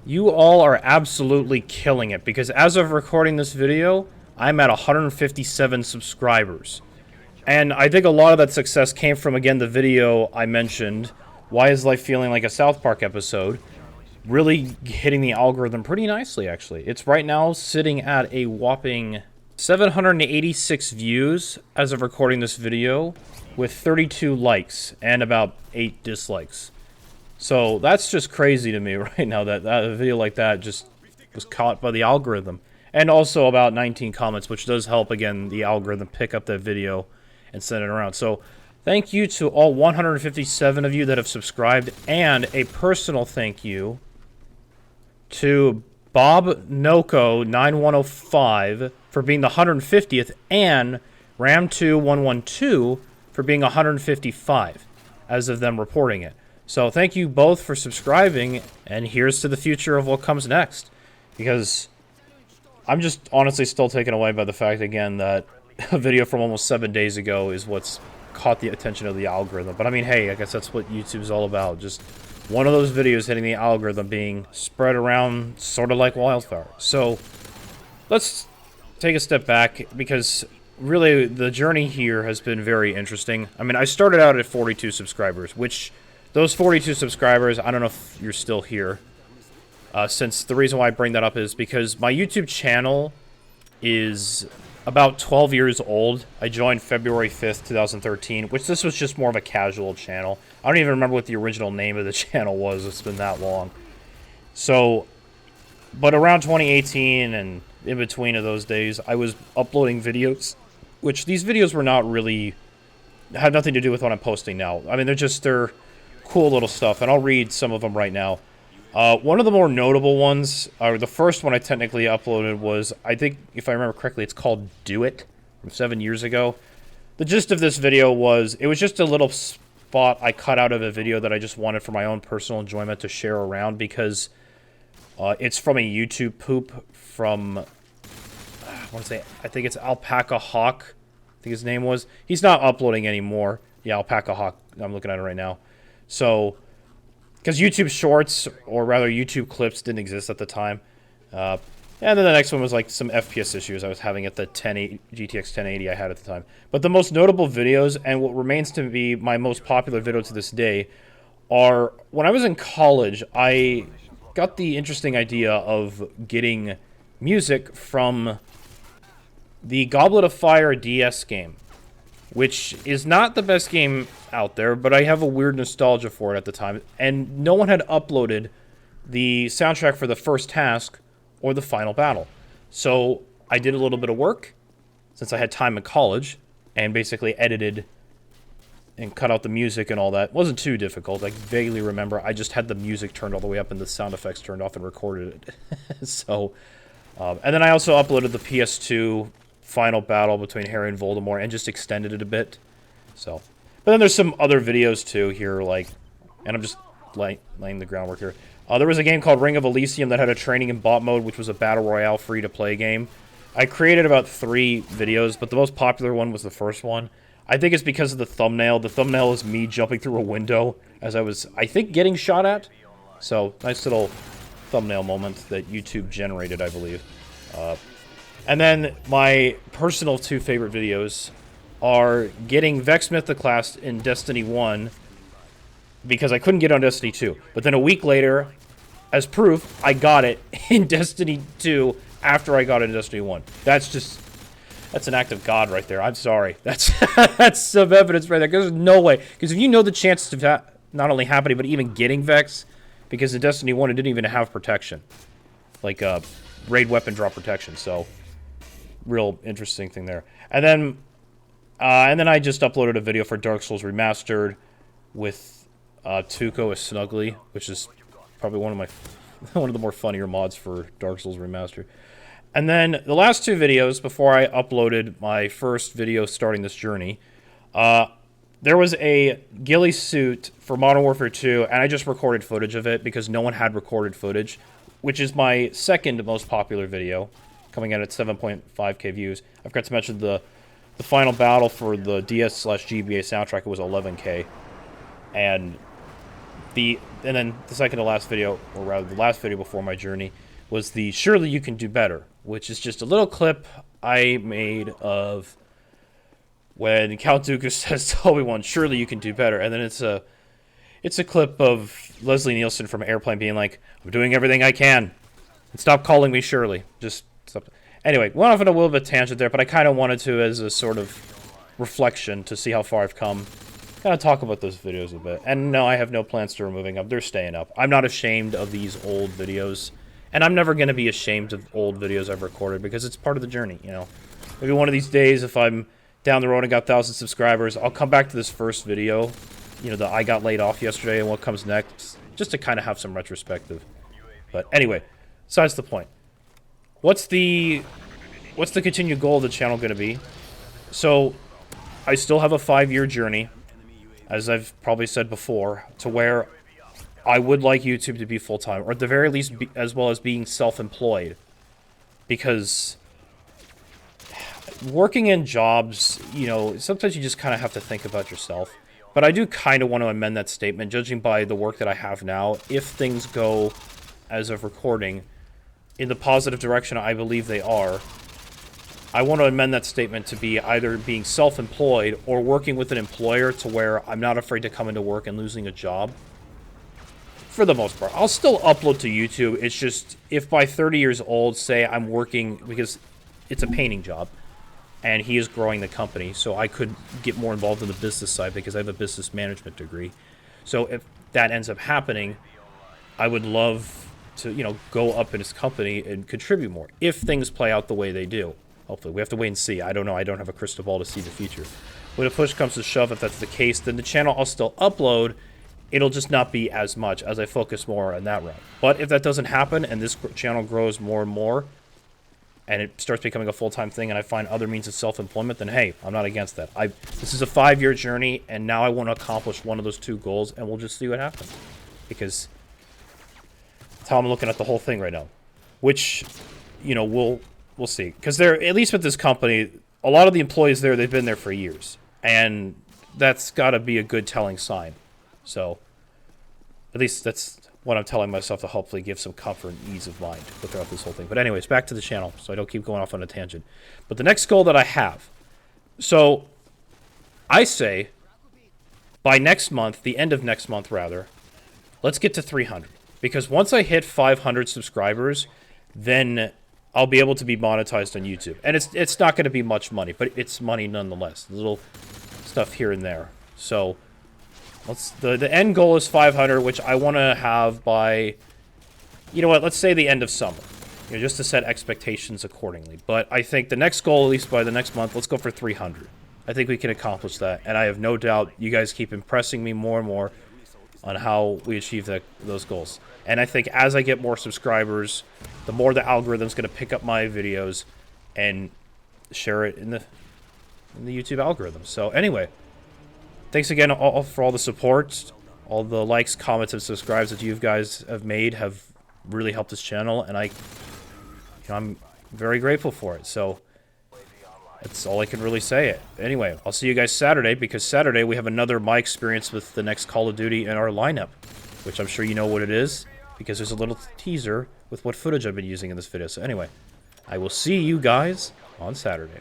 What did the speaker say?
You all are absolutely killing it, because as of recording this video, I'm at 157 subscribers. And I think a lot of that success came from, again, the video I mentioned, Why is Life Feeling Like a South Park Episode, really hitting the algorithm pretty nicely, actually. It's right now sitting at a whopping 786 views as of recording this video, with 32 likes and about 8 dislikes. So that's just crazy to me right now, that a video like that just was caught by the algorithm. And also about 19 comments, which does help, again, the algorithm pick up that video and send it around. So thank you to all 157 of you that have subscribed, and a personal thank you to Bob Noko 9105 for being the 150th, and Ram2112 for being 155 as of them reporting it. So thank you both for subscribing, and here's to the future of what comes next. Because I'm just honestly still taken away by the fact, again, that a video from almost 7 days ago is what's caught the attention of the algorithm. But I mean, hey, I guess that's what YouTube's all about. Just one of those videos hitting the algorithm, being spread around sort of like wildfire. So let's take a step back, because really the journey here has been very interesting. I mean, I started out at 42 subscribers, which those 42 subscribers, I don't know if you're still here, since the reason why I bring that up is because my YouTube channel is about 12 years old. I joined February 5th, 2013, which this was just more of a casual channel. I don't even remember what the original name of the channel was. It's been that long. So, but around 2018 and in between of those days, I was uploading videos, which these videos were not really, had nothing to do with what I'm posting now. I mean, they're cool little stuff, and I'll read some of them right now. One of the more notable ones, or the first one I technically uploaded was, I think, if I remember correctly, it's called Do It, from 7 years ago. The gist of this video was, it was just a little spot I cut out of a video that I just wanted for my own personal enjoyment to share around, because it's from a YouTube poop from, I think it's Alpaca Hawk, I think his name was. He's not uploading anymore. Yeah, Alpaca Hawk, I'm looking at it right now. So, because YouTube Shorts, or rather YouTube Clips, didn't exist at the time. And then the next one was like some FPS issues I was having at the GTX 1080 I had at the time. But the most notable videos, and what remains to be my most popular video to this day, are when I was in college, I got the interesting idea of getting music from the Goblet of Fire DS game, which is not the best game out there, but I have a weird nostalgia for it at the time. And no one had uploaded the soundtrack for the first task or the final battle. So I did a little bit of work, since I had time in college, and basically edited and cut out the music and all that. It wasn't too difficult. I vaguely remember I just had the music turned all the way up and the sound effects turned off and recorded it. So, and then I also uploaded the PS2 final battle between Harry and Voldemort and just extended it a bit. So, but then there's some other videos too here, like, and I'm just laying the groundwork here. There was a game called Ring of Elysium that had a training and bot mode, which was a battle royale free-to-play game. I created about 3 videos, but the most popular one was the first one. I think it's because of the thumbnail. The thumbnail is me jumping through a window as I was, I think, getting shot at. So, nice little thumbnail moment that YouTube generated, I believe. And then my personal 2 favorite videos are getting Vex Mythoclast in Destiny 1, because I couldn't get on Destiny 2. But then a week later, as proof, I got it in Destiny 2 after I got it in Destiny 1. That's an act of God right there. I'm sorry. That's that's some evidence right there. There's no way. Because if you know the chances of not only happening, but even getting Vex, because in Destiny 1 it didn't even have protection. Like raid weapon drop protection. So, real interesting thing there. And then I just uploaded a video for Dark Souls Remastered with Tuco as Snuggly, which is probably one of the more funnier mods for Dark Souls Remastered. And then the last 2 videos before I uploaded my first video starting this journey, there was a ghillie suit for Modern Warfare 2, and I just recorded footage of it because no one had recorded footage, which is my second most popular video, coming out at 7.5k views. I forgot to mention the final battle for the DS/GBA soundtrack, it was 11k. And And then the second to last video, or rather the last video before my journey, was the Surely You Can Do Better, which is just a little clip I made of when Count Dooku says to Obi-Wan, "Surely you can do better," and then it's a clip of Leslie Nielsen from Airplane being like, "I'm doing everything I can, and stop calling me Shirley." Just stop. Anyway, went off on a little bit of tangent there, but I kind of wanted to, as a sort of reflection, to see how far I've come. Kind of talk about those videos a bit. And no, I have no plans to removing them. They're staying up. I'm not ashamed of these old videos, and I'm never going to be ashamed of old videos I've recorded because it's part of the journey, you know. Maybe one of these days, if I'm down the road and got 1,000 subscribers, I'll come back to this first video, you know, the I got laid off yesterday and what comes next, just to kind of have some retrospective. But anyway, besides the point. What's the continued goal of the channel going to be? So, I still have a 5-year journey, as I've probably said before, to where I would like YouTube to be full-time, or at the very least, as well as being self-employed. Because working in jobs, you know, sometimes you just kind of have to think about yourself. But I do kind of want to amend that statement, judging by the work that I have now. If things go, as of recording, in the positive direction I believe they are, I want to amend that statement to be either being self-employed or working with an employer to where I'm not afraid to come into work and losing a job. For the most part. I'll still upload to YouTube. It's just, if by 30 years old, say I'm working, because it's a painting job, and he is growing the company, so I could get more involved in the business side because I have a business management degree. So if that ends up happening, I would love to, you know, go up in his company and contribute more, if things play out the way they do. Hopefully. We have to wait and see. I don't know. I don't have a crystal ball to see the future. When a push comes to shove, if that's the case, then the channel I'll still upload. It'll just not be as much as I focus more on that route. But if that doesn't happen and this channel grows more and more, and it starts becoming a full-time thing, and I find other means of self-employment, then hey, I'm not against that. This is a 5-year journey, and now I want to accomplish one of those 2 goals, and we'll just see what happens. Because that's how I'm looking at the whole thing right now. Which, you know, we'll see. Because they're, at least with this company, a lot of the employees there, they've been there for years. And that's got to be a good telling sign. So, at least that's what I'm telling myself to hopefully give some comfort and ease of mind throughout this whole thing. But anyways, back to the channel, so I don't keep going off on a tangent. But the next goal that I have, so I say by next month, the end of next month rather, let's get to 300. Because once I hit 500 subscribers, then I'll be able to be monetized on YouTube. And it's not going to be much money, but it's money nonetheless. Little stuff here and there. So the end goal is 500, which I want to have by, you know what, let's say the end of summer. You know, just to set expectations accordingly. But I think the next goal, at least by the next month, let's go for 300. I think we can accomplish that. And I have no doubt you guys keep impressing me more and more on how we achieve those goals. And I think as I get more subscribers, the more the algorithm's going to pick up my videos and share it in the YouTube algorithm. So anyway, thanks again for all the support, all the likes, comments, and subscribes that you guys have made have really helped this channel, and I'm very grateful for it. So that's all I can really say. Anyway, I'll see you guys Saturday, because Saturday we have another my experience with the next Call of Duty in our lineup, which I'm sure you know what it is, because there's a little teaser with what footage I've been using in this video. So anyway, I will see you guys on Saturday.